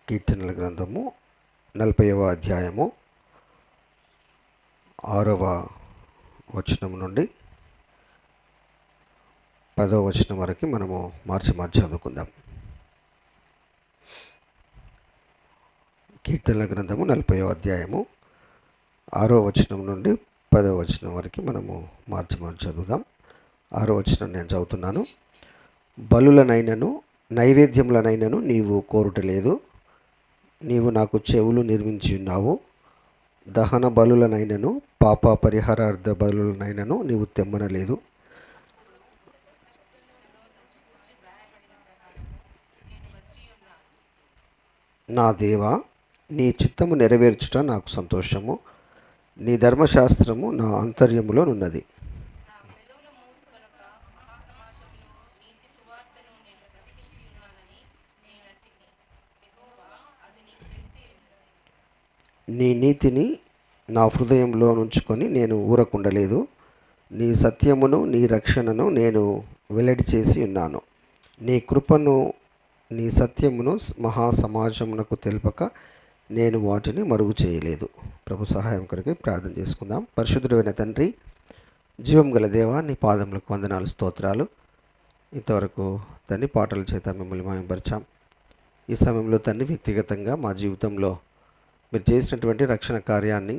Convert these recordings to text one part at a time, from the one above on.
కీర్తనల గ్రంథము 40వ అధ్యాయము 6వ వచనం నుండి 10వ వచనం వరకు మనము మార్చి చదువుకుందాం. కీర్తనల గ్రంథము 40వ అధ్యాయము 6వ వచనం నుండి 10వ వచనం వరకు మనము మార్చి చదువుదాం. 6వ వచనం నేను చదువుతున్నాను. బలులనైనను నైవేద్యములనైనను నీవు కోరుటలేదు, నీవు నాకు చెవులు నిర్మించి ఉన్నావు. దహన బలులనైనను పాప పరిహారార్థ బలులనైనను నీవు తెమ్మనలేదు. నా దేవా, నీ చిత్తము నెరవేర్చుట నాకు సంతోషము, నీ ధర్మశాస్త్రము నా అంతర్యములో నున్నది. నీ నీతిని నా హృదయంలో ఉంచుకొని నేను ఊరకుండలేదు. నీ సత్యమును నీ రక్షణను నేను వెల్లడి చేసి ఉన్నాను. నీ కృపను నీ సత్యమును మహాసమాజమునకు తెలుపక నేను వాటిని మరుగు చేయలేదు. ప్రభు సహాయం కొరకు ప్రార్థన చేసుకుందాం. పరిశుద్ధుడైన తండ్రి, జీవం గల దేవా, నీ పాదములకు వందనాలు, స్తోత్రాలు. ఇంతవరకు తండ్రి పాటల చేత మిమ్మల్ని మహిమపరిచాం. ఈ సమయంలో తండ్రి వ్యక్తిగతంగా మా జీవితంలో మీరు చేసినటువంటి రక్షణ కార్యాన్ని,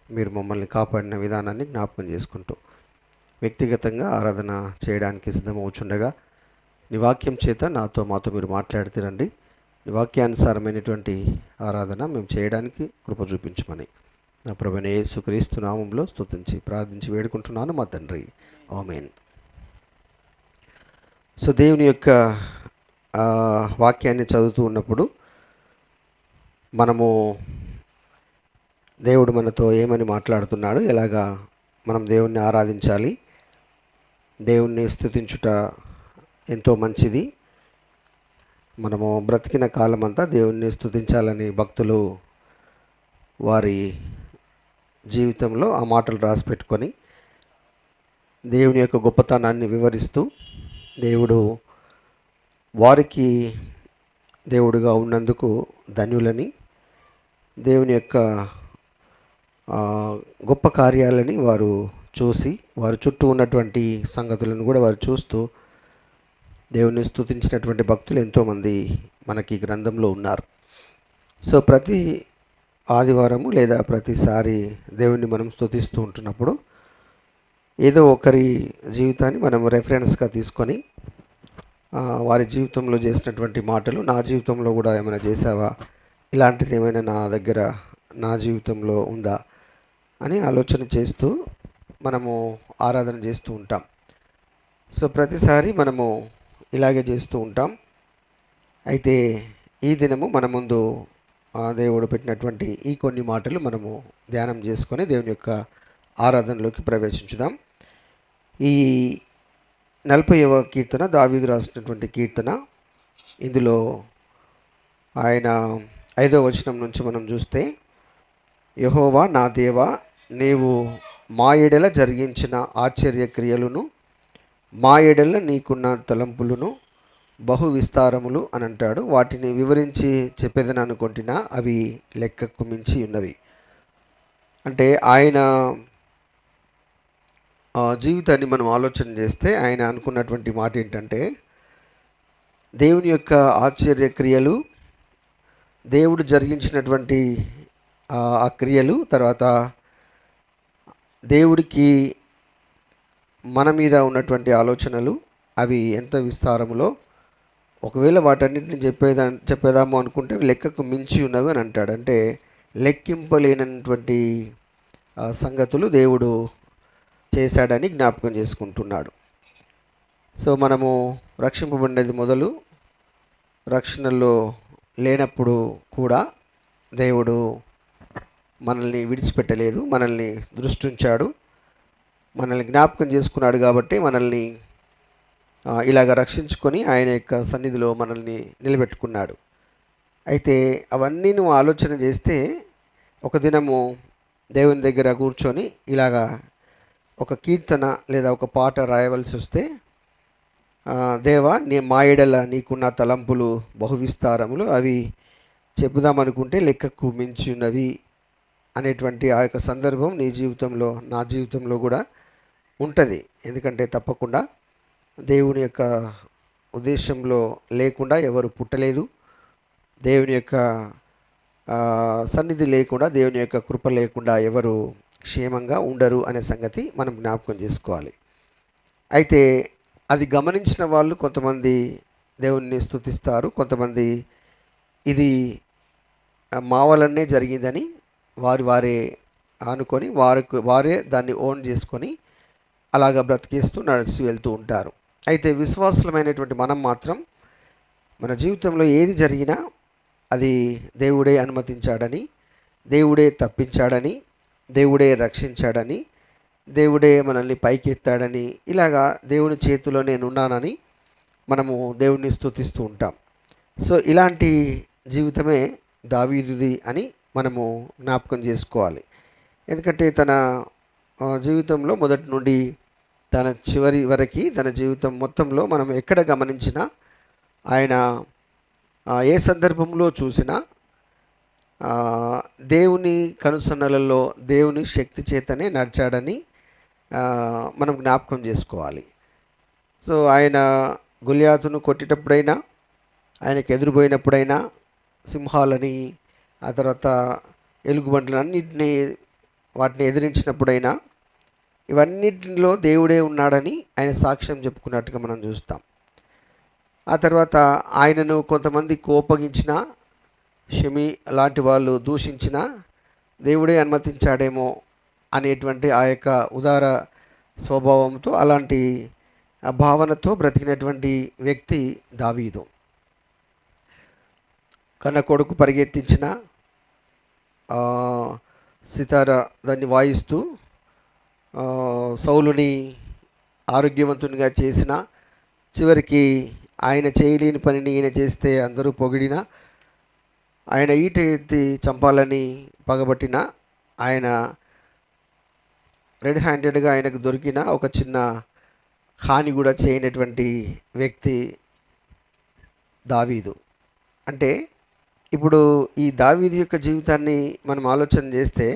మీరు మమ్మల్ని కాపాడిన విధానాన్ని జ్ఞాపకం చేసుకుంటూ వ్యక్తిగతంగా ఆరాధన చేయడానికి సిద్ధమవుచుండగా నీ వాక్యం చేత మాతో మీరు మాట్లాడుతారండి. నీ వాక్యానుసారమైనటువంటి ఆరాధన మేము చేయడానికి కృప చూపించమని నా ప్రభువైన యేసుక్రీస్తు నామంలో స్తుతించి ప్రార్థించి వేడుకుంటున్నాను మా తండ్రి, ఆమేన్. సో దేవుని యొక్క వాక్యాన్ని చదువుతూ ఉన్నప్పుడు మనము దేవుడు మనతో ఏమని మాట్లాడుతున్నాడు, ఎలాగా మనం దేవుణ్ణి ఆరాధించాలి, దేవుణ్ణి స్తుతించుట ఎంతో మంచిది, మనము బ్రతికిన కాలమంతా దేవుణ్ణి స్తుతించాలని భక్తులు వారి జీవితంలో ఆ మాటలు రాసి పెట్టుకొని దేవుని యొక్క గొప్పతనాన్ని వివరిస్తూ దేవుడు వారికి దేవుడుగా ఉన్నందుకు ధన్యులని, దేవుని యొక్క గొప్ప కార్యాలని వారు చూసి వారి చుట్టూ ఉన్నటువంటి సంగతులను కూడా వారు చూస్తూ దేవుని స్తుతించినటువంటి భక్తులు ఎంతోమంది మనకి గ్రంథంలో ఉన్నారు. సో ప్రతి ఆదివారము లేదా ప్రతిసారి దేవుణ్ణి మనం స్తుతిస్తూ ఉంటున్నప్పుడు ఏదో ఒకరి జీవితాన్ని మనం రెఫరెన్స్గా తీసుకొని వారి జీవితంలో చేసినటువంటి మాటలు నా జీవితంలో కూడా ఏమైనా చేసావా, ఇలాంటిది ఏమైనా నా జీవితంలో ఉందా అని ఆలోచన చేస్తూ మనము ఆరాధన చేస్తూ ఉంటాం. సో ప్రతిసారి మనము ఇలాగే చేస్తూ ఉంటాం. అయితే ఈ దినము మన ముందు దేవుడు పెట్టినటువంటి ఈ కొన్ని మాటలు మనము ధ్యానం చేసుకొని దేవుని యొక్క ఆరాధనలోకి ప్రవేశించుదాం. ఈ 40వ కీర్తన దావీదు రాసినటువంటి కీర్తన. ఇందులో ఆయన 5వ వచనం నుంచి మనం చూస్తే, యెహోవా నా దేవా, నీవు మా ఎడల జరిగించిన ఆశ్చర్య క్రియలను, మా ఎడల నీకున్న తలంపులను బహు విస్తారములు అని అంటాడు. వాటిని వివరించి చెప్పేదని అనుకుంటున్నా, అవి లెక్కకు మించి ఉన్నవి. అంటే ఆయన జీవితాన్ని మనం ఆలోచన చేస్తే ఆయన అనుకున్నటువంటి మాట ఏంటంటే, దేవుని యొక్క ఆశ్చర్య క్రియలు, దేవుడు జరిగించినటువంటి ఆ క్రియలు, తర్వాత దేవుడికి మన మీద ఉన్నటువంటి ఆలోచనలు, అవి ఎంత విస్తారములో, ఒకవేళ వాటన్నిటిని చెప్పేదాము అనుకుంటే లెక్కకు మించి ఉన్నవి అని అంటాడు. అంటే లెక్కింపలేనటువంటి సంగతులు దేవుడు చేశాడని జ్ఞాపకం చేసుకుంటున్నాడు. సో మనము రక్షింపబడినది మొదలు రక్షణలో లేనప్పుడు కూడా దేవుడు మనల్ని విడిచిపెట్టలేదు, మనల్ని దృష్టి ఉంచాడు, మనల్ని జ్ఞాపకం చేసుకున్నాడు. కాబట్టి మనల్ని ఇలాగ రక్షించుకొని ఆయన యొక్క సన్నిధిలో మనల్ని నిలబెట్టుకున్నాడు. అయితే అవన్నీ నువ్వు ఆలోచన చేస్తే ఒక దినము దేవుని దగ్గర కూర్చొని ఇలాగా ఒక కీర్తన లేదా ఒక పాట రాయవలసి వస్తే, దేవా, మా ఎడల నీకున్న తలంపులు బహు విస్తారములు, అవి చెబుదామనుకుంటే లెక్కకు మించి ఉన్నవి అనేటువంటి ఆ యొక్క సందర్భం నీ జీవితంలో, నా జీవితంలో కూడా ఉంటుంది. ఎందుకంటే తప్పకుండా దేవుని యొక్క ఉద్దేశంలో లేకుండా ఎవరు పుట్టలేదు. దేవుని యొక్క సన్నిధి లేకుండా, దేవుని యొక్క కృప లేకుండా ఎవరు క్షేమంగా ఉండరు అనే సంగతి మనం జ్ఞాపకం చేసుకోవాలి. అయితే అది గమనించిన వాళ్ళు కొంతమంది దేవుణ్ణి స్తుతిస్తారు, కొంతమంది ఇది మా వలనే జరిగిందని వారే అనుకొని వారే దాన్ని ఓన్ చేసుకొని అలాగా బ్రతికేస్తూ నడిచి వెళ్తూ ఉంటారు. అయితే విశ్వాసులమైనటువంటి మనం మాత్రం మన జీవితంలో ఏది జరిగినా అది దేవుడే అనుమతించాడని, దేవుడే తప్పించాడని, దేవుడే రక్షించాడని, దేవుడే మనల్ని పైకెత్తాడని, ఇలాగా దేవుని చేతిలో నేనున్నానని మనము దేవుణ్ణి స్తుతిస్తూ ఉంటాం. సో ఇలాంటి జీవితమే దావీదుది అని మనము జ్ఞాపకం చేసుకోవాలి. ఎందుకంటే తన జీవితంలో మొదటి నుండి తన చివరి వరకు, తన జీవితం మొత్తంలో మనం ఎక్కడ గమనించినా ఆయన ఏ సందర్భంలో చూసినా దేవుని కనుసన్నలలో దేవుని శక్తి చేతనే నడిచాడని మనం జ్ఞాపకం చేసుకోవాలి. సో ఆయన గొలియాతును కొట్టేటప్పుడైనా, ఆయనకు ఎదురుపోయినప్పుడైనా, సింహాలని ఆ తర్వాత ఎలుగుబంట్లను అన్నింటినీ వాటిని ఎదిరించినప్పుడైనా ఇవన్నిటిలో దేవుడే ఉన్నాడని ఆయన సాక్ష్యం చెప్పుకున్నట్టుగా మనం చూస్తాం. ఆ తర్వాత ఆయనను కొంతమంది కోపగించిన, షమి లాంటి వాళ్ళు దూషించిన దేవుడే అనుమతించాడేమో అనేటువంటి ఆ యొక్క ఉదార స్వభావంతో, అలాంటి భావనతో బ్రతికినటువంటి వ్యక్తి దావీదు. కన్న కొడుకు పరిగెత్తించిన సితార దాన్ని వాయిస్తూ సౌలుని ఆరోగ్యవంతునిగా చేసిన, చివరికి ఆయన చేయలేని పనిని ఈయన చేస్తే అందరూ పొగిడిన, ఆయన ఈట ఎత్తి చంపాలని పగబట్టిన, ఆయన రెడ్ హ్యాండెడ్గా ఆయనకు దొరికిన ఒక చిన్న హాని కూడా చేయనటువంటి వ్యక్తి దావీదు. అంటే ఇప్పుడు ఈ దావీదు యొక్క జీవితాన్ని మనం ఆలోచన చేస్తే,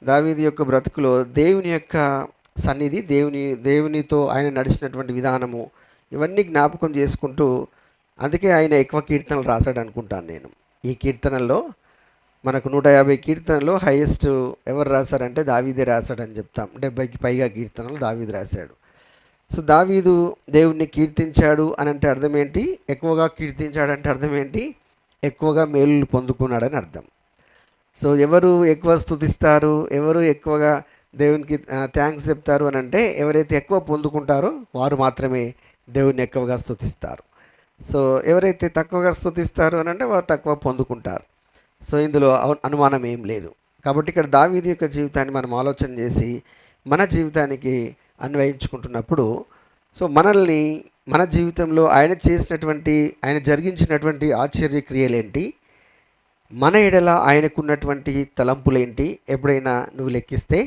దావీదు యొక్క బ్రతుకులో దేవుని యొక్క సన్నిధి, దేవునితో ఆయన నడిచినటువంటి విధానము, ఇవన్నీ జ్ఞాపకం చేసుకుంటూ, అందుకే ఆయన ఎక్కువ కీర్తనలు రాశాడు అనుకుంటాను నేను. ఈ కీర్తనల్లో మనకు 150 కీర్తనలో హైయెస్ట్ ఎవరు రాశారంటే దావీదే రాశాడని చెప్తాం. 70కి పైగా కీర్తనలు దావీదు రాశాడు. సో దావీదు దేవుణ్ణి కీర్తించాడు అని అంటే అర్థం ఏంటి? ఎక్కువగా కీర్తించాడంటే అర్థం ఏంటి? ఎక్కువగా మేలులు పొందుకున్నాడని అర్థం. సో ఎవరు ఎక్కువ స్తుతిస్తారు, ఎవరు ఎక్కువగా దేవునికి థ్యాంక్స్ చెప్తారు అని అంటే, ఎవరైతే ఎక్కువ పొందుకుంటారో వారు మాత్రమే దేవుణ్ణి ఎక్కువగా స్తుతిస్తారు. సో ఎవరైతే తక్కువగా స్తుతిస్తారు అని అంటే వారు తక్కువ పొందుకుంటారు. సో ఇందులో అనుమానం ఏం లేదు. కాబట్టి ఇక్కడ దావీదు యొక్క జీవితాన్ని మనం ఆలోచన చేసి మన జీవితానికి అన్వయించుకుంటున్నప్పుడు, సో మనల్ని, మన జీవితంలో ఆయన జరిగించినటువంటి ఆశ్చర్య క్రియలేంటి, మన ఎడల ఆయనకున్నటువంటి తలంపులేంటి, ఎప్పుడైనా నువ్వు లెక్కిస్తే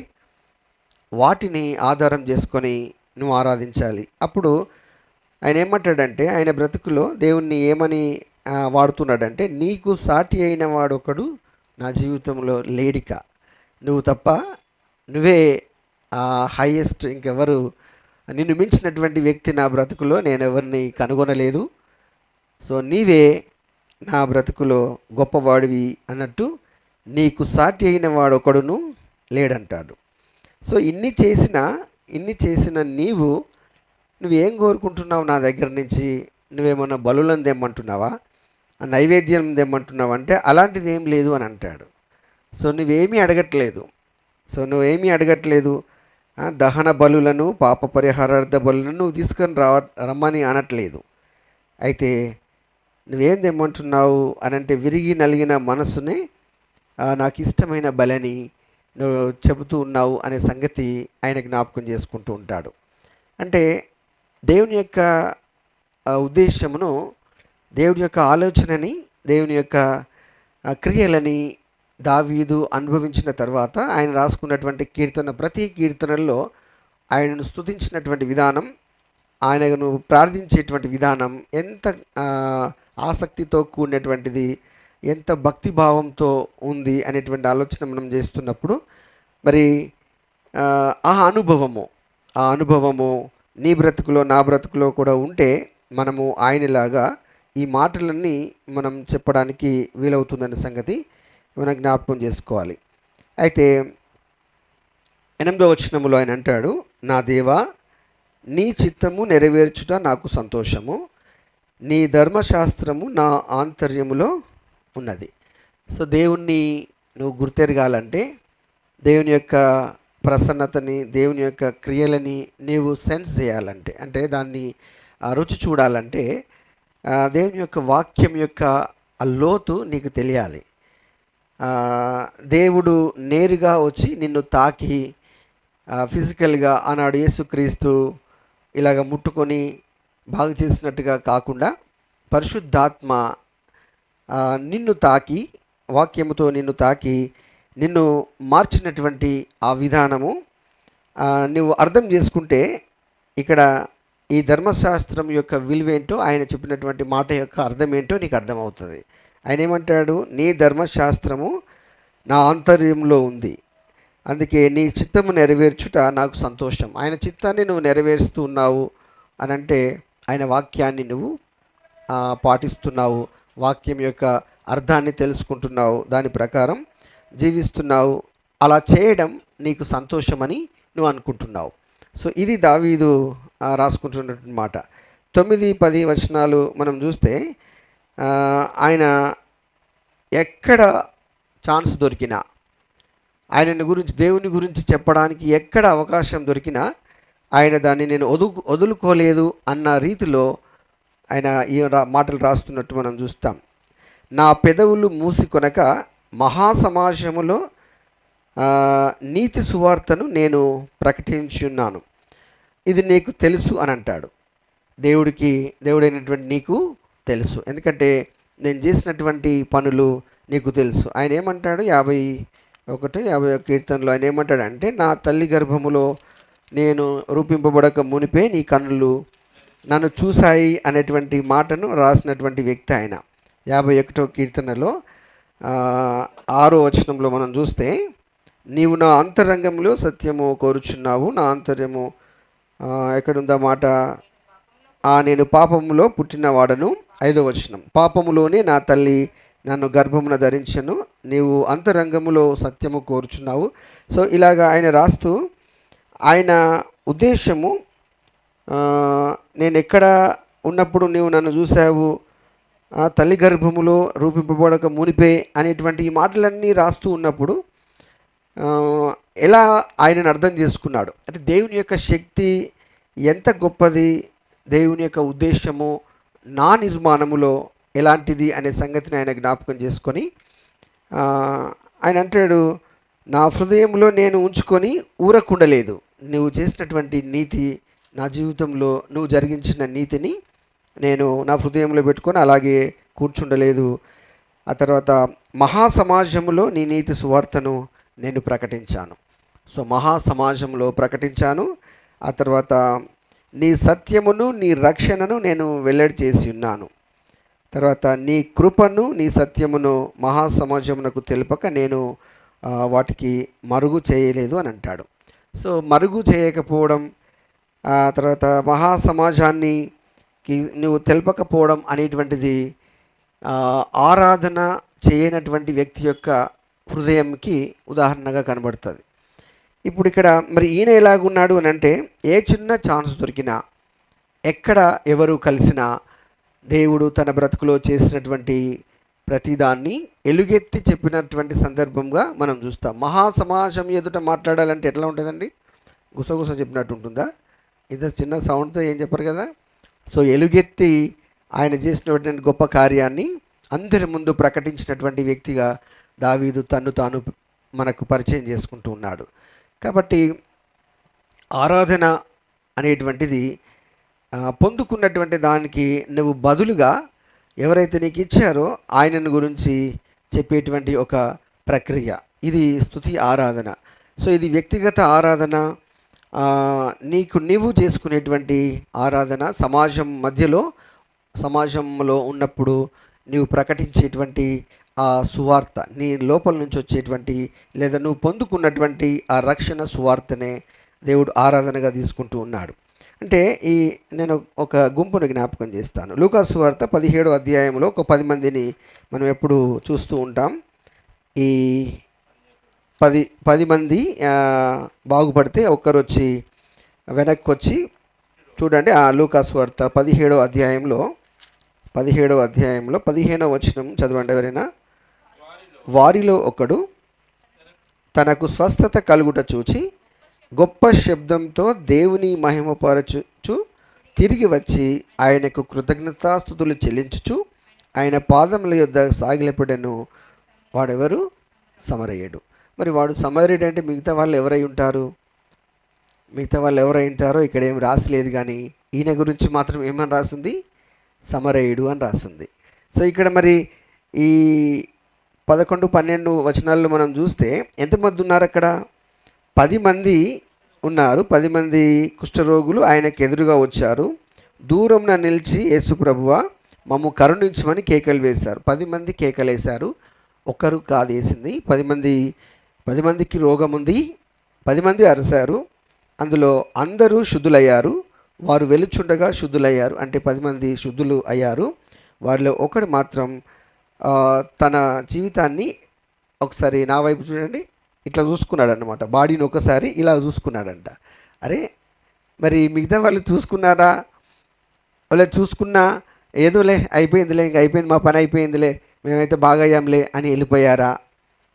వాటిని ఆధారం చేసుకొని నువ్వు ఆరాధించాలి. అప్పుడు ఆయన ఏమంటాడంటే, ఆయన బ్రతుకులో దేవుణ్ణి ఏమని వాడుతున్నాడంటే, నీకు సాటి అయిన వాడొకడు నా జీవితంలో లేడిక, నువ్వు తప్ప, నువ్వే హైయెస్ట్, ఇంకెవరు నిన్ను మించినటువంటి వ్యక్తి నా బ్రతుకులో నేను ఎవరిని కనుగొనలేదు. సో నీవే నా బ్రతుకులో గొప్పవాడివి అన్నట్టు, నీకు సాటి అయిన వాడొకడును లేడంటాడు. సో ఇన్ని చేసిన నువ్వేం కోరుకుంటున్నావు నా దగ్గర నుంచి? నువ్వేమన్నా బలులను తెమ్మంటున్నావా, నైవేద్యం తెమ్మంటున్నావా అంటే అలాంటిది ఏం లేదు అని అంటాడు. సో నువ్వేమీ అడగట్లేదు. దహన బలులను, పాప పరిహారార్థ బలులను నువ్వు తీసుకొని రమ్మని అనట్లేదు. అయితే నువ్వేం తెమ్మంటున్నావు అని అంటే, విరిగి నలిగిన మనసునే నాకు ఇష్టమైన బలని నువ్వు చెబుతూ ఉన్నావు అనే సంగతి ఆయన జ్ఞాపకం చేసుకుంటూ ఉంటాడు. అంటే దేవుని యొక్క ఉద్దేశమును, దేవుని యొక్క ఆలోచనని, దేవుని యొక్క క్రియలని దావీదు అనుభవించిన తర్వాత ఆయన రాసుకున్నటువంటి ప్రతి కీర్తనల్లో ఆయనను స్తుతించినటువంటి విధానం, ఆయనను ప్రార్థించేటువంటి విధానం ఎంత ఆసక్తితో కూడినటువంటిది, ఎంత భక్తి భావంతో ఉంది అనేటువంటి ఆలోచన మనం చేస్తున్నప్పుడు మరి ఆ అనుభవము నీ బ్రతుకులో నా బ్రతుకులో కూడా ఉంటే మనము ఆయనలాగా ఈ మాటలన్నీ మనం చెప్పడానికి వీలవుతుందనే సంగతి మనం జ్ఞాపకం చేసుకోవాలి. అయితే 8వ వచనములో ఆయన అంటాడు, నా దేవా, నీ చిత్తము నెరవేర్చుట నాకు సంతోషము, నీ ధర్మశాస్త్రము నా ఆంతర్యములో ఉన్నది. సో దేవుణ్ణి నువ్వు గుర్తెరగాలంటే, దేవుని యొక్క ప్రసన్నతని, దేవుని యొక్క క్రియలని నీవు సెన్స్ చేయాలంటే, అంటే దాన్ని రుచి చూడాలంటే దేవుని యొక్క వాక్యం యొక్క ఆ లోతు నీకు తెలియాలి. దేవుడు నేరుగా వచ్చి నిన్ను తాకి ఫిజికల్గా ఆనాడు యేసుక్రీస్తు ఇలాగ ముట్టుకొని బాగు చేసినట్టుగా కాకుండా పరిశుద్ధాత్మ నిన్ను తాకి, వాక్యముతో నిన్ను తాకి నిన్ను మార్చినటువంటి ఆ విధానము నువ్వు అర్థం చేసుకుంటే ఇక్కడ ఈ ధర్మశాస్త్రం యొక్క విలువేంటో, ఆయన చెప్పినటువంటి మాట యొక్క అర్థం ఏంటో నీకు అర్థమవుతుంది. ఆయన ఏమంటాడు, నీ ధర్మశాస్త్రము నా ఆంతర్యంలో ఉంది, అందుకే నీ చిత్తము నెరవేర్చుట నాకు సంతోషం. ఆయన చిత్తాన్ని నువ్వు నెరవేరుస్తూ ఉన్నావు అని అంటే ఆయన వాక్యాన్ని నువ్వు పాటిస్తున్నావు, వాక్యం యొక్క అర్థాన్ని తెలుసుకుంటున్నావు, దాని ప్రకారం జీవిస్తున్నావు. అలా చేయడం నీకు సంతోషమని నువ్వు అనుకుంటున్నావు. సో ఇది దావీదు రాసుకుంటున్నటువంటి మాట. 9-10 వచనాలు మనం చూస్తే ఆయన ఎక్కడ ఛాన్స్ దొరికినా, ఆయనని గురించి, దేవుని గురించి చెప్పడానికి ఎక్కడ అవకాశం దొరికినా ఆయన దాన్ని నేను వదులుకోలేదు అన్న రీతిలో ఆయన ఈ మాటలు రాస్తున్నట్టు మనం చూస్తాం. నా పెదవులు మూసికొనక మహాసమాజములో నీతి సువార్తను నేను ప్రకటించున్నాను, ఇది నీకు తెలుసు అని అంటాడు. దేవుడైనటువంటి నీకు తెలుసు, ఎందుకంటే నేను చేసినటువంటి పనులు నీకు తెలుసు. ఆయన ఏమంటాడు 51 కీర్తనలో ఆయన ఏమంటాడు అంటే, నా తల్లి గర్భములో నేను రూపింపబడక మునిపే నీ కన్నులు నన్ను చూశాయి అనేటువంటి మాటను రాసినటువంటి వ్యక్తి ఆయన. 51 కీర్తనలో 6వ వచనంలో మనం చూస్తే, నీవు నా అంతరంగంలో సత్యము కోరుచున్నావు, నా ఆంతర్యము ఎక్కడుందా మాట, నేను పాపములో పుట్టినవాడను. 5వ వచనం, పాపములోనే నా తల్లి నన్ను గర్భమున ధరించను, నీవు అంతరంగములో సత్యము కోరుచున్నావు. సో ఇలాగా ఆయన రాస్తూ, ఆయన ఉద్దేశము నేను ఎక్కడ ఉన్నప్పుడు నీవు నన్ను చూసావు, తల్లి గర్భములో రూపింపబడక మునిపే అనేటువంటి ఈ మాటలన్నీ రాస్తూ ఉన్నప్పుడు ఎలా ఆయనను అర్థం చేసుకున్నాడు అంటే, దేవుని యొక్క శక్తి ఎంత గొప్పది, దేవుని యొక్క ఉద్దేశము నా నిర్మాణములో ఎలాంటిది అనే సంగతిని ఆయన జ్ఞాపకం చేసుకొని ఆయన అంటాడు, నా హృదయంలో నేను ఉంచుకొని ఊరకుండలేదు, నువ్వు చేసినటువంటి నీతి, నా జీవితంలో నువ్వు జరిగించిన నీతిని నేను నా హృదయంలో పెట్టుకొని అలాగే కూర్చుండలేదు. ఆ తర్వాత మహాసమాజంలో నీ నీతి సువార్తను నేను ప్రకటించాను. సో మహాసమాజంలో ప్రకటించాను. ఆ తర్వాత నీ సత్యమును నీ రక్షణను నేను వెల్లడి చేసి ఉన్నాను. తర్వాత నీ కృపను నీ సత్యమును మహాసమాజమునకు తెలుపక నేను వాటికి మరుగు చేయలేదు అని అంటాడు. సో మరుగు చేయకపోవడం, ఆ తర్వాత మహాసమాజానికి నువ్వు తెలపకపోవడం అనేటువంటిది ఆరాధన చేయనటువంటి వ్యక్తి యొక్క హృదయంకి ఉదాహరణగా కనబడుతుంది. ఇప్పుడు ఇక్కడ మరి ఈయన ఎలాగున్నాడు అని అంటే, ఏ చిన్న ఛాన్స్ దొరికినా, ఎక్కడ ఎవరు కలిసినా దేవుడు తన బ్రతుకులో చేసినటువంటి ప్రతిదాన్ని ఎలుగెత్తి చెప్పినటువంటి సందర్భంగా మనం చూస్తాం. మహాసమాజం ఎదుట మాట్లాడాలంటే ఎట్లా ఉంటుందండి? గుసగుస చెప్పినట్టు ఉంటుందా? ఇంత చిన్న సౌండ్తో ఏం చెప్పరు కదా. సో ఎలుగెత్తి ఆయన చేసినటువంటి గొప్ప కార్యాన్ని అందరి ముందు ప్రకటించినటువంటి వ్యక్తిగా దావీదు తన్ను తాను మనకు పరిచయం చేసుకుంటూ ఉన్నాడు. కాబట్టి ఆరాధన అనేటువంటిది పొందుకున్నటువంటి దానికి నువ్వు బదులుగా ఎవరైతే నీకు ఇచ్చారో ఆయనను గురించి చెప్పేటువంటి ఒక ప్రక్రియ, ఇది స్తుతి ఆరాధన. సో ఇది వ్యక్తిగత ఆరాధన, నీకు నీవు చేసుకునేటువంటి ఆరాధన, సమాజంలో ఉన్నప్పుడు నీవు ప్రకటించేటువంటి ఆ సువార్త, నీ లోపల నుంచి వచ్చేటువంటి లేదా నువ్వు పొందుకున్నటువంటి ఆ రక్షణ సువార్తనే దేవుడు ఆరాధనగా తీసుకుంటూ ఉన్నాడు. అంటే నేను ఒక గుంపును జ్ఞాపకం చేస్తాను. లూకాసు సువార్త 17వ అధ్యాయంలో ఒక 10 మందిని మనం ఎప్పుడు చూస్తూ ఉంటాం. ఈ 10 మంది బాగుపడితే ఒక్కరు వచ్చి వెనక్కి వచ్చి చూడండి. ఆ లూకాసు వార్త 17వ అధ్యాయంలో 15వ వచనం చదవండి ఎవరైనా. వారిలో ఒకడు తనకు స్వస్థత కలుగుట చూచి గొప్ప శబ్దంతో దేవుని మహిమపరచుచు తిరిగి వచ్చి ఆయనకు కృతజ్ఞతాస్తుతులు చెల్లించుచు ఆయన పాదముల యొద్ద సాగిలపడెను. వాడెవరు? సమరయుడు. మరి వాడు సమరయుడు అంటే మిగతా వాళ్ళు ఎవరై ఉంటారు? మిగతా వాళ్ళు ఎవరై ఉంటారో ఇక్కడ ఏం రాసిలేదు, కానీ ఈయన గురించి మాత్రం ఏమని రాసింది? సమరయుడు అని రాసింది. సో ఇక్కడ మరి ఈ 11, 12 వచనాల్లో మనం చూస్తే ఎంతమంది ఉన్నారు అక్కడ? 10 మంది ఉన్నారు. 10 మంది కుష్ఠరోగులు ఆయనకు ఎదురుగా వచ్చారు. దూరంన నిలిచి యేసు ప్రభువా మమ్ము కరుణించమని కేకలు వేశారు. 10 మంది కేకలు వేశారు, ఒకరు కాదు వేసింది. 10 మందికి రోగం ఉంది, 10 మంది అరిశారు. అందులో అందరూ శుద్ధులయ్యారు. వారు వెలుచుండగా శుద్ధులయ్యారు. అంటే 10 మంది శుద్ధులు అయ్యారు. వారిలో ఒకడు మాత్రం తన జీవితాన్ని ఒకసారి నా వైపు చూడండి ఇట్లా చూసుకున్నాడు అన్నమాట. బాడీని ఒకసారి ఇలా చూసుకున్నాడంట. అరే మరి మిగతా వాళ్ళు చూసుకున్నారా? వాళ్ళు చూసుకున్నా ఏదోలే అయిపోయిందిలే, ఇంక అయిపోయింది, మా పని అయిపోయిందిలే, మేమైతే బాగా అయ్యాంలే అని వెళ్ళిపోయారా?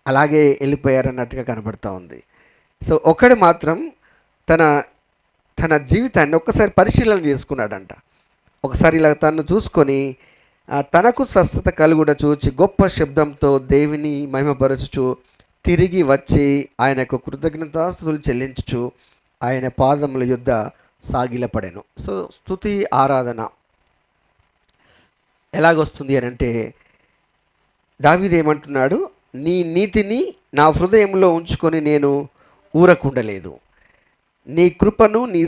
అలాగే వెళ్ళిపోయారన్నట్టుగా కనబడుతూ ఉంది. సో ఒకడు మాత్రం తన జీవితాన్ని ఒక్కసారి పరిశీలన చేసుకున్నాడంట. ఒకసారి ఇలా తను చూసుకొని తనకు స్వస్థత కలుగుట చూచి గొప్ప శబ్దంతో దేవుని మహిమపరచుచు తిరిగి వచ్చి ఆయనకు కృతజ్ఞతాస్తుతులు చెల్లించుచు ఆయన పాదముల యొద్ద సాగిలపడెను. సో స్తుతి ఆరాధన ఎలాగొస్తుంది అని అంటే, దావీదు ఏమంటున్నాడు? నీ నీతిని నా హృదయంలో ఉంచుకొని నేను ఊరకుండలేదు. నీ కృపను, నీ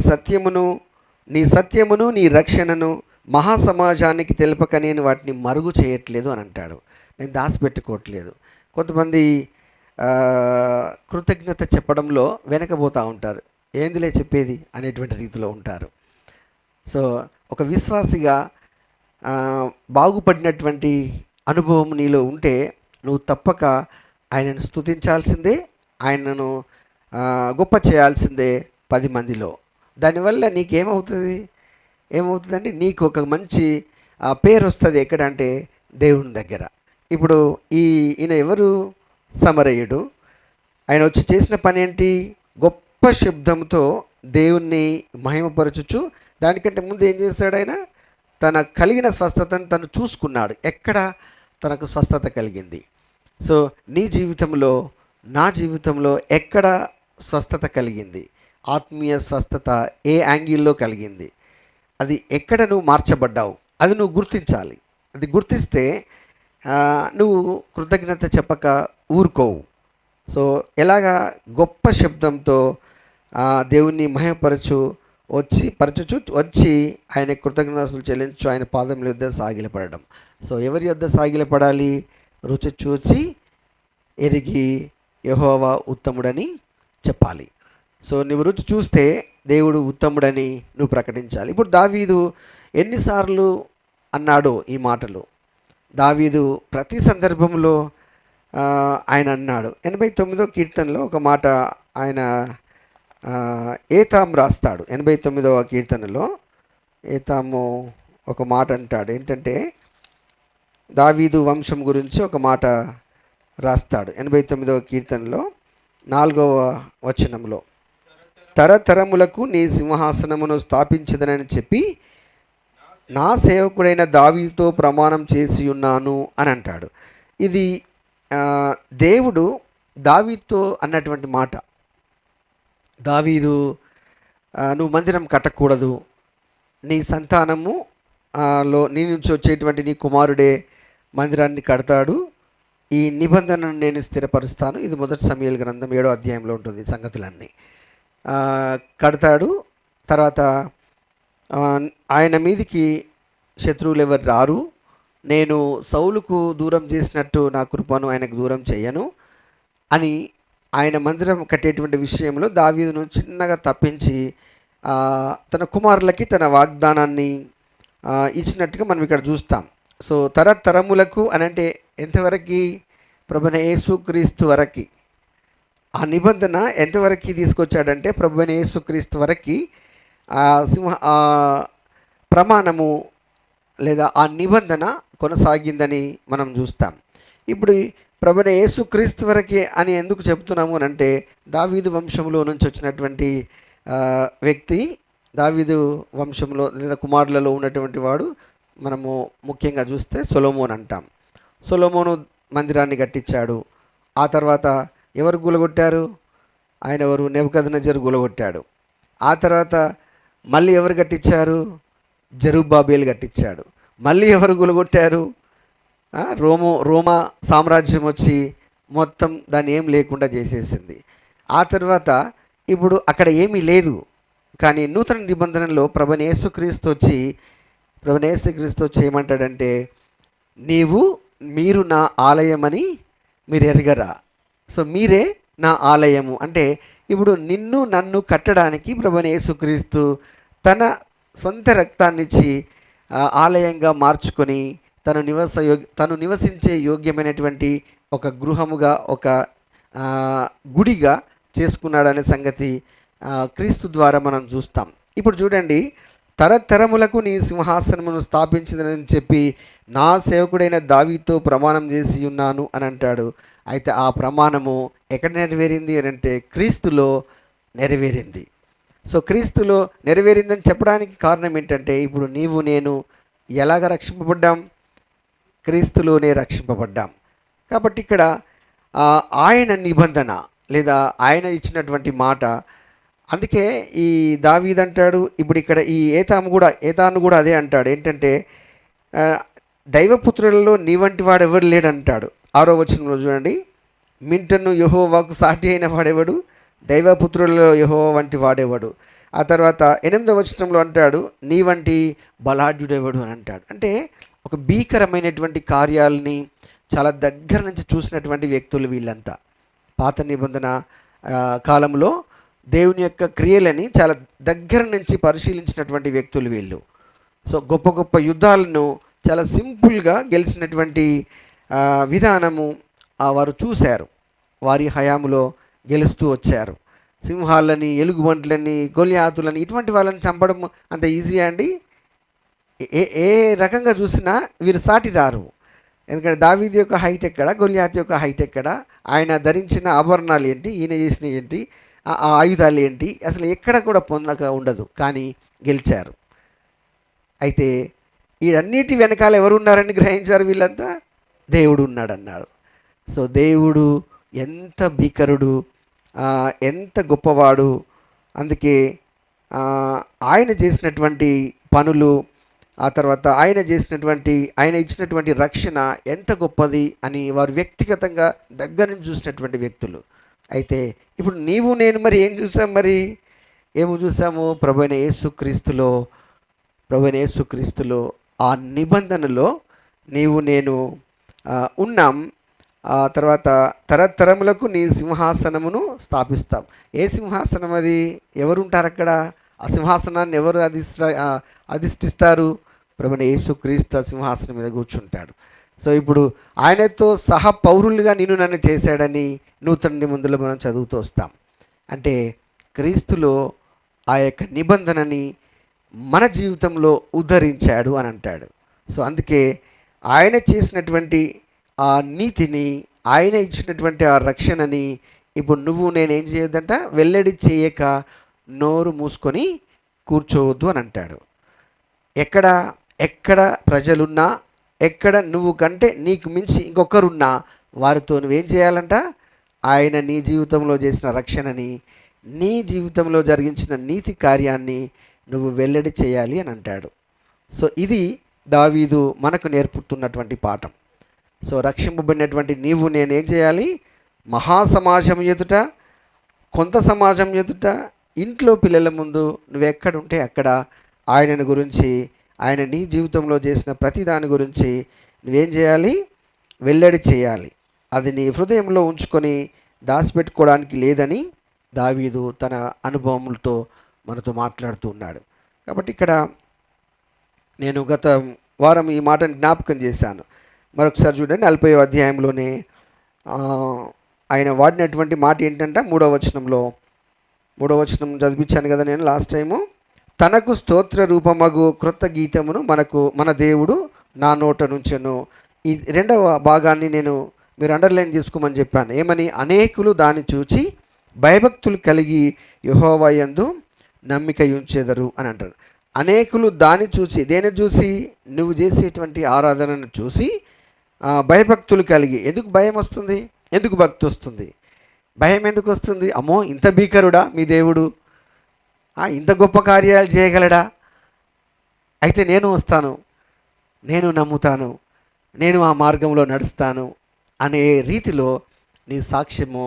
సత్యమును నీ రక్షణను మహాసమాజానికి తెలుపక నేను వాటిని మరుగు చేయట్లేదు అని అంటాడు. నేను దాచిపెట్టుకోవట్లేదు. కొంతమంది కృతజ్ఞత చెప్పడంలో వెనకబోతూ ఉంటారు. ఏందిలే చెప్పేది అనేటువంటి రీతిలో ఉంటారు. సో ఒక విశ్వాసిగా బాగుపడినటువంటి అనుభవం నీలో ఉంటే నువ్వు తప్పక ఆయనను స్తుతించాల్సిందే, ఆయనను గొప్ప చేయాల్సిందే 10 మందిలో. దానివల్ల ఏమవుతుందంటే నీకు ఒక మంచి పేరు వస్తుంది. ఎక్కడంటే దేవుని దగ్గర. ఇప్పుడు ఈయన ఎవరు? సమరయుడు. ఆయన వచ్చి చేసిన పని ఏంటి? గొప్ప శబ్దంతో దేవుణ్ణి మహిమపరచుచు, దానికంటే ముందు ఏం చేశాడు? ఆయన తన కలిగిన స్వస్థతను తను చూసుకున్నాడు. ఎక్కడ తనకు స్వస్థత కలిగింది? సో నీ జీవితంలో, నా జీవితంలో ఎక్కడ స్వస్థత కలిగింది? ఆత్మీయ స్వస్థత ఏ యాంగిల్లో కలిగింది? అది ఎక్కడ నువ్వు మార్చబడ్డావు? అది నువ్వు గుర్తించాలి. అది గుర్తిస్తే నువ్వు కృతజ్ఞత చెప్పక ఊరుకోవు. సో ఎలాగా? గొప్ప శబ్దంతో దేవుణ్ణి మహిమపరచుచు వచ్చి ఆయన కృతజ్ఞతలు చెల్లించు ఆయన పాదముల యొద్ద సాగిలపడడం. సో ఎవరి యొద్ద సాగిలపడాలి? రుచి చూచి ఎరిగి యెహోవా ఉత్తముడని చెప్పాలి. సో నువ్వు రుచి చూస్తే దేవుడు ఉత్తముడని నువ్వు ప్రకటించాలి. ఇప్పుడు దావీదు ఎన్నిసార్లు అన్నాడో ఈ మాటలు. దావీదు ప్రతి సందర్భంలో ఆయన అన్నాడు. 89వ కీర్తనలో ఒక మాట ఆయన ఏతాము రాస్తాడు. 89వ కీర్తనలో ఏతాము ఒక మాట అంటాడు. ఏంటంటే దావీదు వంశం గురించి ఒక మాట రాస్తాడు. 89వ కీర్తనలో 4వ వచనంలో, తరతరములకు నీ సింహాసనమును స్థాపించదనని చెప్పి నా సేవకుడైన దావీదుతో ప్రమాణం చేసి ఉన్నాను అని అంటాడు. ఇది దేవుడు దావీదుతో అన్నటువంటి మాట. దావీదు, నువ్వు మందిరం కట్టకూడదు, నీ సంతానము నీ నుంచి వచ్చేటువంటి నీ కుమారుడే మందిరాన్ని కడతాడు, ఈ నిబంధనను నేను స్థిరపరుస్తాను. ఇది 1 సమూయేలు గ్రంథం 7వ అధ్యాయంలో ఉంటుంది సంగతులన్నీ. కడతాడు. తర్వాత ఆయన మీదికి శత్రువులు ఎవరు రారు, నేను సౌలుకు దూరం చేసినట్టు నా కృపను ఆయనకు దూరం చేయను అని ఆయన మందిరం కట్టేటువంటి విషయంలో దావీదును చిన్నగా తప్పించి తన కుమారులకి తన వాగ్దానాన్ని ఇచ్చినట్టుగా మనం ఇక్కడ చూస్తాం. సో తరతరములకు అని అంటే ఎంతవరకు? ప్రభువైన యేసుక్రీస్తు వరకు ఆ నిబంధన ఎంతవరకు తీసుకొచ్చాడంటే ప్రభువైన యేసుక్రీస్తు వరకు ఆ ప్రమాణము లేదా ఆ నిబంధన కొనసాగిందని మనం చూస్తాం. ఇప్పుడు ప్రభువైన యేసుక్రీస్తు వరకే అని ఎందుకు చెప్తున్నాము అని అంటే, దావీదు వంశంలో నుంచి వచ్చినటువంటి వ్యక్తి, దావీదు వంశంలో లేదా కుమారులలో ఉన్నటువంటి వాడు మనము ముఖ్యంగా చూస్తే సొలొమోన్ అంటాం. సొలొమోను మందిరాన్ని కట్టించాడు. ఆ తర్వాత ఎవరు గులగొట్టారు? ఆయన ఎవరు? నెబుకద్నెజరు గులగొట్టాడు. ఆ తర్వాత మళ్ళీ ఎవరు కట్టించారు? జెరుబ్బాబేలు కట్టించాడు. మళ్ళీ ఎవరు గులగొట్టారు? రోమా సామ్రాజ్యం వచ్చి మొత్తం దాన్ని ఏం లేకుండా చేసేసింది. ఆ తర్వాత ఇప్పుడు అక్కడ ఏమీ లేదు. కానీ నూతన నిబంధనలో ప్రభువైన యేసుక్రీస్తు వచ్చి ఏమంటాడంటే, మీరు నా ఆలయమని మీరు ఎరగరా? సో మీరే నా ఆలయము అంటే, ఇప్పుడు నన్ను కట్టడానికి ప్రభువైన యేసుక్రీస్తు తన సొంత రక్తాన్నిచ్చి ఆలయంగా మార్చుకొని తను నివసించే యోగ్యమైనటువంటి ఒక గృహముగా, ఒక గుడిగా చేసుకున్నాడనే సంగతి క్రీస్తు ద్వారా మనం చూస్తాం. ఇప్పుడు చూడండి, తరతరములకు నీ సింహాసనమును స్థాపించిందని చెప్పి నా సేవకుడైన దావీదుతో ప్రమాణం చేసి ఉన్నాను అని అంటాడు. అయితే ఆ ప్రమాణము ఎక్కడ నెరవేరింది అని అంటే క్రీస్తులో నెరవేరింది. సో క్రీస్తులో నెరవేరిందని చెప్పడానికి కారణం ఏంటంటే, ఇప్పుడు నేను ఎలాగ రక్షింపబడ్డాం? క్రీస్తులోనే రక్షింపబడ్డాం. కాబట్టి ఇక్కడ ఆయన నిబంధన లేదా ఆయన ఇచ్చినటువంటి మాట. అందుకే ఈ దావీదు అంటాడు, ఇప్పుడు ఇక్కడ ఈ ఏతాను కూడా అదే అంటాడు. ఏంటంటే, దైవపుత్రులలో నీ వంటి వాడు ఎవరు లేడంటాడు. 6వ వచనంలో చూడండి, మింటను యెహోవాకు సాటి అయిన వాడెవడు? దైవపుత్రులలో యెహోవా వంటి వాడేవాడు. ఆ తర్వాత 8వ వచనంలో అంటాడు, నీ వంటి బలాఢ్యుడెవడు అని అంటాడు. అంటే ఒక భీకరమైనటువంటి కార్యాలని చాలా దగ్గర నుంచి చూసినటువంటి వ్యక్తులు వీళ్ళంతా. పాత నిబంధన కాలంలో దేవుని యొక్క క్రియలని చాలా దగ్గర నుంచి పరిశీలించినటువంటి వ్యక్తులు వీళ్ళు. సో గొప్ప గొప్ప యుద్ధాలను చాలా సింపుల్గా గెలిచినటువంటి విధానము వారు చూశారు. వారి హయాములో గెలుస్తూ వచ్చారు. సింహాలని, ఎలుగుబంట్లని, గొలియాతులని ఇటువంటి వాళ్ళని చంపడం అంత ఈజీయా అండి? ఏ రకంగా చూసినా వీరు సాటి రారు. ఎందుకంటే దావీదు యొక్క హైట్ ఎక్కడ, గొలియాతు యొక్క హైట్ ఎక్కడ, ఆయన ధరించిన ఆభరణాలు ఏంటి, ఈయన చేసిన ఏంటి, ఆ ఆయుధాలు ఏంటి, అసలు ఎక్కడ కూడా పొందక ఉండదు. కానీ గెలిచారు. అయితే వీటన్నిటి వెనకాల ఎవరు ఉన్నారని గ్రహించారు వీళ్ళంతా? దేవుడు ఉన్నాడన్నాడు. సో దేవుడు ఎంత భీకరుడు, ఎంత గొప్పవాడు. అందుకే ఆయన చేసినటువంటి పనులు, ఆ తర్వాత ఆయన ఇచ్చినటువంటి రక్షణ ఎంత గొప్పది అని వారు వ్యక్తిగతంగా దగ్గర నుంచి చూసినటువంటి వ్యక్తులు. అయితే ఇప్పుడు నేను మరి ఏం చూసాం? ఏమి చూసాము? ప్రభువైన యేసుక్రీస్తులో ఆ నిబంధనలో నేను ఉన్నాం. ఆ తర్వాత తరతరములకు నీ సింహాసనమును స్థాపిస్తాం. ఏ సింహాసనం అది? ఎవరుంటారు అక్కడ? ఆ సింహాసనాన్ని ఎవరు అధిష్ఠిస్తారు? ప్రభువైన యేసుక్రీస్తు సింహాసనం మీద కూర్చుంటాడు. సో ఇప్పుడు ఆయనతో సహ పౌరులుగా నన్ను చేశాడని నూతన నిబంధనలో మనం చదువుతూ వస్తాం. అంటే క్రీస్తులో ఆ యొక్క నిబంధనని మన జీవితంలో ఉద్ధరించాడు అని అంటాడు. సో అందుకే ఆయన చేసినటువంటి ఆ నీతిని, ఆయన ఇచ్చినటువంటి ఆ రక్షణని ఇప్పుడు నేనేం చేయొద్దంట? వెల్లడి చేయక నోరు మూసుకొని కూర్చోవద్దు అని అంటాడు. ఎక్కడ ప్రజలున్నా, ఎక్కడ నువ్వు కంటే నీకు మించి ఇంకొకరున్నా వారితో నువ్వేం చేయాలంట? ఆయన నీ జీవితంలో చేసిన రక్షణని, నీ జీవితంలో జరిగించిన నీతి కార్యాన్ని నువ్వు వెల్లడి చేయాలి అని అంటాడు. సో ఇది దావీదు మనకు నేర్పుతున్నటువంటి పాఠం. సో రక్షింపబడినటువంటి నేనేం చేయాలి? మహాసమాజం ఎదుట, కొంత సమాజం ఎదుట, ఇంట్లో పిల్లల ముందు నువ్వెక్కడుంటే అక్కడ ఆయనను గురించి, ఆయన నీ జీవితంలో చేసిన ప్రతి దాని గురించి నువ్వేం చేయాలి? వెల్లడి చేయాలి. అది నీ హృదయంలో ఉంచుకొని దాచిపెట్టుకోవడానికి లేదని దావీదు తన అనుభవములతో మనతో మాట్లాడుతూ ఉన్నాడు. కాబట్టి ఇక్కడ నేను గత వారం ఈ మాటను జ్ఞాపకం చేశాను. మరొకసారి చూడండి, 40వ అధ్యాయంలోనే ఆయన వాడినటువంటి మాట ఏంటంటే మూడవ వచనం చదివించాను కదా నేను లాస్ట్ టైము. తనకు స్తోత్ర రూపమగు క్రొత్త గీతమును మన దేవుడు నా నోట నుంచెను. ఈ రెండవ భాగాన్ని మీరు అండర్లైన్ చేసుకోమని చెప్పాను. ఏమని? అనేకులు దాన్ని చూచి భయభక్తులు కలిగి యెహోవా యందు నమ్మిక ఉంచెదరు అని అంటారు. అనేకులు దాన్ని చూసి, దేని చూసి? నువ్వు చేసేటువంటి ఆరాధనను చూసి భయభక్తులు కలిగి. ఎందుకు భయం వస్తుంది? ఎందుకు భక్తి వస్తుంది? భయం ఎందుకు వస్తుంది? అమ్మో, ఇంత భీకరుడా మీ దేవుడు, ఇంత గొప్ప కార్యాలు చేయగలడా? అయితే నేను వస్తాను, నేను నమ్ముతాను, నేను ఆ మార్గంలో నడుస్తాను అనే రీతిలో నీ సాక్ష్యము,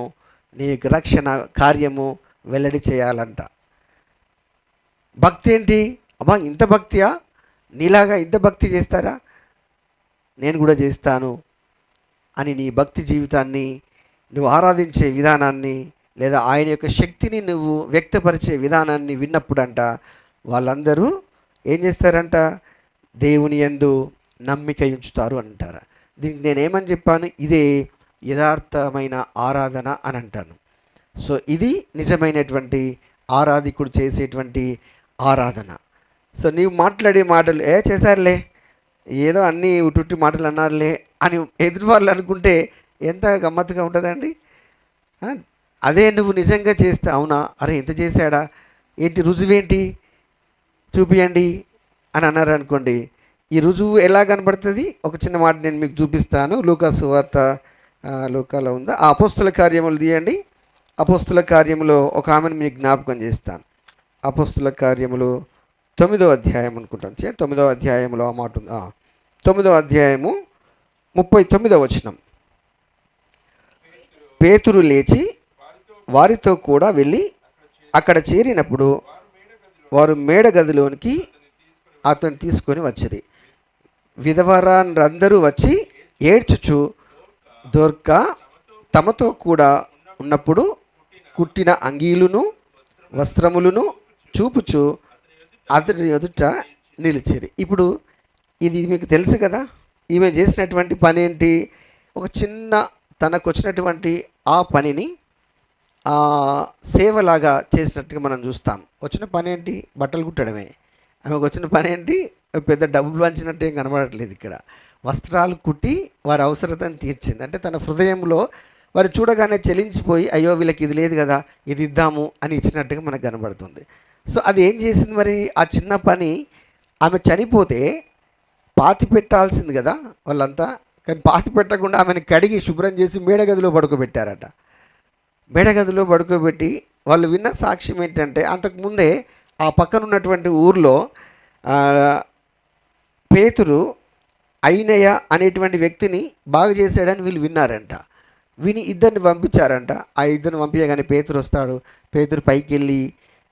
నీ రక్షణ కార్యము వెల్లడి చేయాలంట. భక్తి ఏంటి? అమ్మా, ఇంత భక్తియా? నీలాగా ఇంత భక్తి చేస్తారా? నేను కూడా చేస్తాను అని నీ భక్తి జీవితాన్ని, నువ్వు ఆరాధించే విధానాన్ని, లేదా ఆయన యొక్క శక్తిని నువ్వు వ్యక్తపరిచే విధానాన్ని విన్నప్పుడంట వాళ్ళందరూ ఏం చేస్తారంట? దేవుని యందు నమ్మిక ఉంచుతారు అంటారు. దీనికి నేనేమని చెప్పాను? ఇదే యథార్థమైన ఆరాధన అని అంటాను. సో ఇది నిజమైనటువంటి ఆరాధికుడు చేసేటువంటి ఆరాధన. సో నీవు మాట్లాడే మాటలు చేశారులే, ఏదో అన్నీ ఉట్టుట్టి మాటలు అన్నారులే అని ఎదురు వాళ్ళు అనుకుంటే ఎంత గమ్మత్తుగా ఉంటుందండి. అదే నువ్వు నిజంగా చేస్తే, అవునా, అరే ఇంత చేశాడా, ఏంటి రుజువేంటి చూపియండి అని అన్నారు అనుకోండి. ఈ రుజువు ఎలా కనబడుతుంది? ఒక చిన్న మాట నేను మీకు చూపిస్తాను. లూకా సువార్త, లూకాలో ఉందా? ఆ అపోస్తుల కార్యములు తీయండి. అపోస్తుల కార్యములో ఒక ఆమెను మీకు జ్ఞాపకం చేస్తాను. అపోస్తుల కార్యములు 9వ అధ్యాయం అనుకుంటాను. 9వ అధ్యాయంలో ఆ మాట ఉంది. 9వ అధ్యాయము 39వ వచనం. పేతురు లేచి వారితో కూడా వెళ్ళి అక్కడ చేరినప్పుడు వారు మేడ గదిలోనికి అతను తీసుకొని వచ్చిరి. విధవరాండ్రందరూ వచ్చి ఏడ్చుచు దొర్కా తమతో కూడా ఉన్నప్పుడు కుట్టిన అంగీలును వస్త్రములను చూపుచు అతని ఎదుట నిలిచిరి. ఇప్పుడు ఇది మీకు తెలుసు కదా, ఈమె చేసినటువంటి పని ఏంటి? ఒక చిన్న తనకు వచ్చినటువంటి ఆ పనిని సేవలాగా చేసినట్టుగా మనం చూస్తాం. వచ్చిన పని ఏంటి? బట్టలు కుట్టడమే. ఆమెకు వచ్చిన పని ఏంటి? పెద్ద డబ్బులు వంచినట్టు ఏం కనబడట్లేదు ఇక్కడ. వస్త్రాలు కుట్టి వారి అవసరతను తీర్చింది. అంటే తన హృదయంలో వారు చూడగానే చెలించిపోయి, అయ్యో వీళ్ళకి ఇది లేదు కదా, ఇది ఇద్దాము అని ఇచ్చినట్టుగా మనకు కనబడుతుంది. సో అది ఏం చేసింది మరి? ఆ చిన్న పని, ఆమె చనిపోతే పాతి పెట్టాల్సింది కదా వాళ్ళంతా, కానీ పాతి పెట్టకుండా ఆమెను కడిగి శుభ్రం చేసి మేడగదిలో పడుకోబెట్టారట. మేడగదిలో పడుకోబెట్టి వాళ్ళు విన్న సాక్ష్యం ఏంటంటే, అంతకుముందే ఆ పక్కన ఉన్నటువంటి ఊర్లో పేతురు అయినయ్య అనేటువంటి వ్యక్తిని బాగు చేశాడని వీళ్ళు విన్నారంట. విని ఇద్దరిని పంపించారంట. ఆ ఇద్దరిని పంపించగానే పేతురు వస్తాడు. పేతురు పైకి వెళ్ళి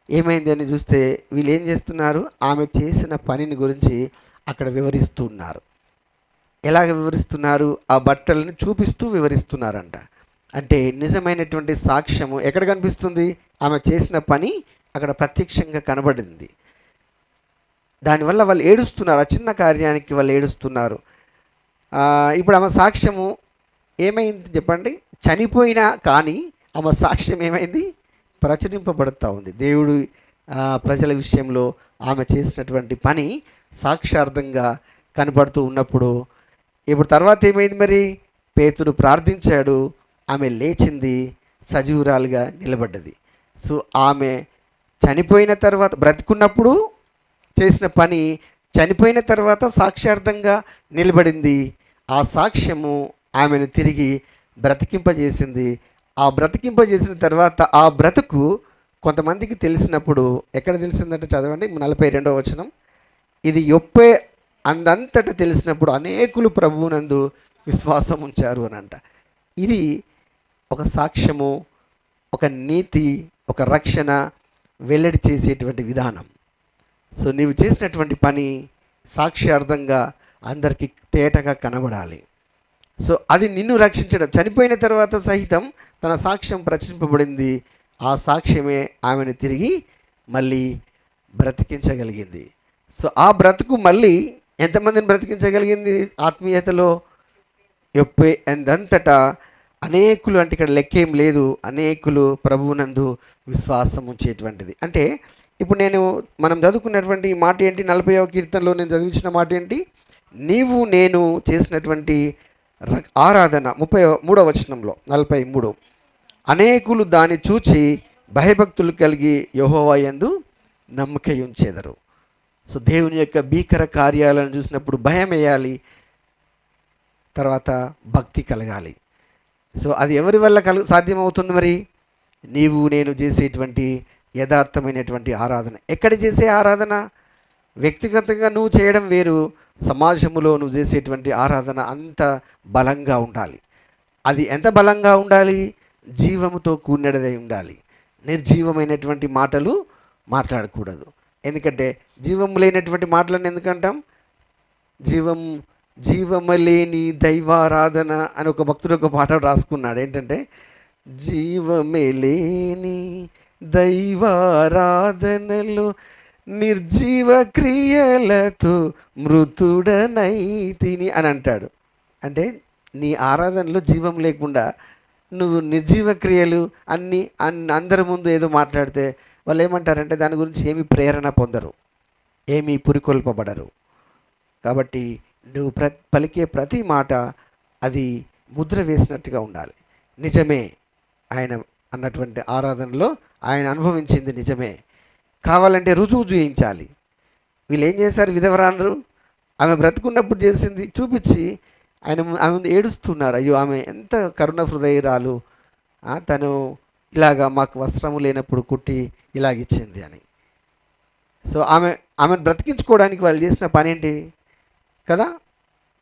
ఏమైంది అని చూస్తే వీళ్ళు ఏం చేస్తున్నారు? ఆమె చేసిన పనిని గురించి అక్కడ వివరిస్తున్నారు. ఎలాగ వివరిస్తున్నారు? ఆ బట్టలను చూపిస్తూ వివరిస్తున్నారంట. అంటే నిజమైనటువంటి సాక్ష్యము ఎక్కడ కనిపిస్తుంది? ఆమె చేసిన పని అక్కడ ప్రత్యక్షంగా కనబడింది. దానివల్ల వాళ్ళు ఏడుస్తున్నారు. ఆ చిన్న కార్యానికి వాళ్ళు ఏడుస్తున్నారు. ఇప్పుడు ఆమె సాక్ష్యము ఏమైంది చెప్పండి? చనిపోయినా కానీ ఆమె సాక్ష్యం ఏమైంది? ప్రచురింపబడుతూ ఉంది. దేవుడు ప్రజల విషయంలో ఆమె చేసినటువంటి పని సాక్షార్థంగా కనబడుతూ ఉన్నప్పుడు, ఇప్పుడు తర్వాత ఏమైంది మరి? పేతురు ప్రార్థించాడు, ఆమె లేచింది, సజీవురాలుగా నిలబడ్డది. సో ఆమె చనిపోయిన తర్వాత, బ్రతికున్నప్పుడు చేసిన పని చనిపోయిన తర్వాత సాక్ష్యార్థంగా నిలబడింది. ఆ సాక్ష్యము ఆమెను తిరిగి బ్రతికింపజేసింది. ఆ బ్రతికింపజేసిన తర్వాత ఆ బ్రతుకు కొంతమందికి తెలిసినప్పుడు, ఎక్కడ తెలిసిందంటే చదవండి 42వ వచనం. ఇది యొప్పే అందంతట తెలిసినప్పుడు అనేకులు ప్రభువునందు విశ్వాసం ఉంచారు అని అంట. ఇది ఒక సాక్ష్యము, ఒక నీతి, ఒక రక్షణ వెల్లడి చేసేటువంటి విధానం. సో నీవు చేసినటువంటి పని సాక్ష్యార్థంగా అందరికీ తేటగా కనబడాలి. సో అది నిన్ను రక్షించడం. చనిపోయిన తర్వాత సహితం తన సాక్ష్యం ప్రచురింపబడింది. ఆ సాక్ష్యమే ఆమెను తిరిగి మళ్ళీ బ్రతికించగలిగింది. సో ఆ బ్రతుకు మళ్ళీ ఎంతమందిని బ్రతికించగలిగింది ఆత్మీయతలో? అంతటా అనేకులు, అంటే ఇక్కడ లెక్కేం లేదు, అనేకులు ప్రభువునందు విశ్వాసం ఉంచేటువంటిది. అంటే ఇప్పుడు మనం చదువుకున్నటువంటి మాట ఏంటి? 40వ కీర్తనలో నేను చదివించిన మాట ఏంటి? నీవు నేను చేసినటువంటి ఆరాధన. 33వ వచనంలో 43, అనేకులు దాన్ని చూచి భయభక్తులు కలిగి యెహోవా యందు నమ్మకం ఉంచెదరు. సో దేవుని యొక్క భీకర కార్యాలను చూసినప్పుడు భయం వేయాలి, తర్వాత భక్తి కలగాలి. సో అది ఎవరి వల్ల సాధ్యమవుతుంది? మరి నీవు నేను చేసేటువంటి యథార్థమైనటువంటి ఆరాధన. ఎక్కడ చేసే ఆరాధన? వ్యక్తిగతంగా నువ్వు చేయడం వేరు, సమాజంలో నువ్వు చేసేటువంటి ఆరాధన అంత బలంగా ఉండాలి. అది ఎంత బలంగా ఉండాలి? జీవముతో కూడినదై ఉండాలి. నిర్జీవమైనటువంటి మాటలు మాట్లాడకూడదు. ఎందుకంటే జీవము లేనటువంటి మాటలను ఎందుకంటాం? జీవము లేని దైవారాధన అని ఒక భక్తుడు ఒక పాట రాసుకున్నాడు. ఏంటంటే, జీవమే లేని దైవారాధనలో నిర్జీవ క్రియలతో మృతుడనైతిని అని అంటాడు. అంటే నీ ఆరాధనలో జీవం లేకుండా నువ్వు నిర్జీవ క్రియలు అన్నీ అందరి ముందు ఏదో మాట్లాడితే వాళ్ళు ఏమంటారంటే దాని గురించి ఏమీ ప్రేరణ పొందరు, ఏమీ పురికొల్పబడరు. కాబట్టి నువ్వు పలికే ప్రతి మాట అది ముద్ర వేసినట్టుగా ఉండాలి. నిజమే ఆయన అన్నటువంటి ఆరాధనలో ఆయన అనుభవించింది నిజమే. కావాలంటే రుజువు చూయించాలి. వీళ్ళు ఏం చేశారు? విధవరాండ్రు ఆమె బ్రతుకున్నప్పుడు చేసింది చూపించి ఆమె ఏడుస్తున్నారు. అయ్యో ఆమె ఎంత కరుణ హృదయరాలు, తను ఇలాగా మాకు వస్త్రము లేనప్పుడు కుట్టి ఇలాగిచ్చింది అని. సో ఆమెను బ్రతికించుకోవడానికి వాళ్ళు చేసిన పని ఏంటి కదా?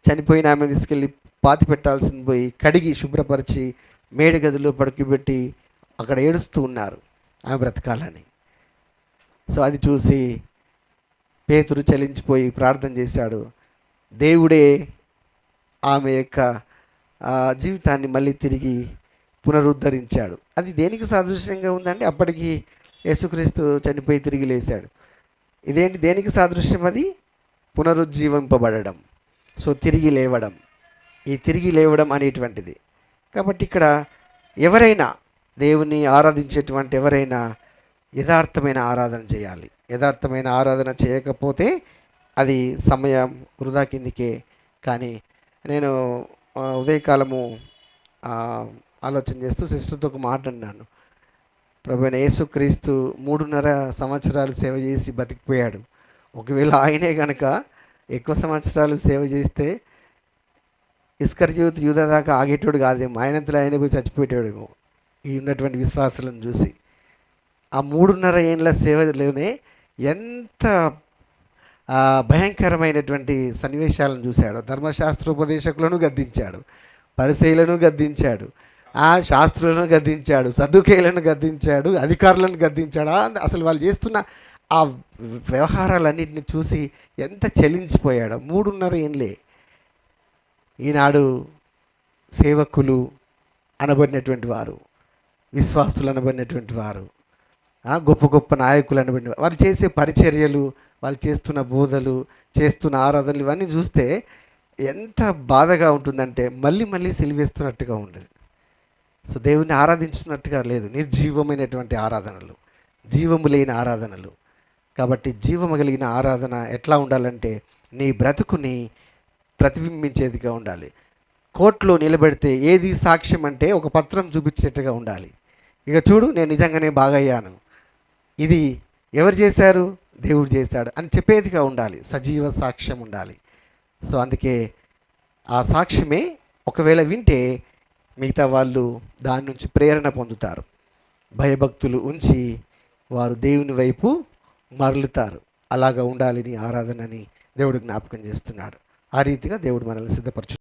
చనిపోయిన ఆమె తీసుకెళ్ళి పాతి పెట్టాల్సింది పోయి కడిగి శుభ్రపరిచి మేడ గదిలో పడుకోబెట్టి అక్కడ ఏడుస్తూ ఉన్నారు ఆమె బ్రతకాలని. సో అది చూసి పేతురు చలించిపోయి ప్రార్థన చేశాడు. దేవుడే ఆమె యొక్క జీవితాన్ని మళ్ళీ తిరిగి పునరుద్ధరించాడు. అది దేనికి సాదృశ్యంగా ఉందండి? అప్పటికి యేసుక్రీస్తు చనిపోయి తిరిగి లేచాడు. ఇదేంటి? దేనికి సాదృశ్యం? అది పునరుజ్జీవింపబడడం. సో తిరిగి లేవడం, ఈ తిరిగి లేవడం అనేటువంటిది. కాబట్టి ఇక్కడ ఎవరైనా దేవుని ఆరాధించేటువంటి ఎవరైనా యథార్థమైన ఆరాధన చేయాలి. యథార్థమైన ఆరాధన చేయకపోతే అది సమయం వృధా కిందికే. కానీ నేను ఉదయకాలము ఆలోచన చేస్తూ సిస్టర్తో ఒక మాట అన్నాను. ప్రభువైన యేసుక్రీస్తు 3.5 సంవత్సరాలు సేవ చేసి బతికిపోయాడు. ఒకవేళ ఆయనే కనుక ఎక్కువ సంవత్సరాలు సేవ చేస్తే ఇస్కరియోతు యూదా దాకా ఆగేటోడు కాదేమో, ఆయనంతలో ఆయన పోయి చచ్చిపోయేటోడేమో ఈ ఉన్నటువంటి విశ్వాసాలను చూసి. ఆ 3.5 ఏళ్ళ సేవలోనే ఎంత భయంకరమైనటువంటి సన్నివేశాలను చూశాడు. ధర్మశాస్త్రోపదేశకులను గద్దించాడు, పరిసయ్యులను గద్దించాడు, శాస్త్రులను గద్దించాడు, సద్దుకేయులను గద్దించాడు, అధికారులను గద్దించాడు. అసలు వాళ్ళు చేస్తున్న ఆ వ్యవహారాలన్నింటినీ చూసి ఎంత చలించిపోయాడు. 3.5 ఏళ్ళే. ఈనాడు సేవకులు అనబడినటువంటి వారు, విశ్వాసులు అనబడినటువంటి వారు, గొప్ప గొప్ప నాయకులు అనబడిన వారు చేసే పరిచర్యలు, వాళ్ళు చేస్తున్న బోధలు, చేస్తున్న ఆరాధనలు ఇవన్నీ చూస్తే ఎంత బాధగా ఉంటుందంటే మళ్ళీ మళ్ళీ సిలివేస్తున్నట్టుగా ఉండదు. సో దేవుని ఆరాధించున్నట్టుగా లేదు. నిర్జీవమైనటువంటి ఆరాధనలు, జీవము లేని ఆరాధనలు. కాబట్టి జీవము కలిగిన ఆరాధన ఎట్లా ఉండాలంటే నీ బ్రతుకుని ప్రతిబింబించేదిగా ఉండాలి. కోర్టులో నిలబెడితే ఏది సాక్ష్యం అంటే ఒక పత్రం చూపించేట్టుగా ఉండాలి. ఇక చూడు నేను నిజంగానే బాగయ్యాను, ఇది ఎవరు చేశారు? దేవుడు చేశాడు అని చెప్పేదిగా ఉండాలి. సజీవ సాక్ష్యం ఉండాలి. సో అందుకే ఆ సాక్ష్యమే ఒకవేళ వింటే మిగతా వాళ్ళు దాని నుంచి ప్రేరణ పొందుతారు. భయభక్తులు ఉంచి వారు దేవుని వైపు మరలుతారు. అలాగా ఉండాలని ఆరాధనని దేవుడు జ్ఞాపకం చేస్తున్నాడు. ఆ రీతిగా దేవుడు మనల్ని సిద్ధపరచు.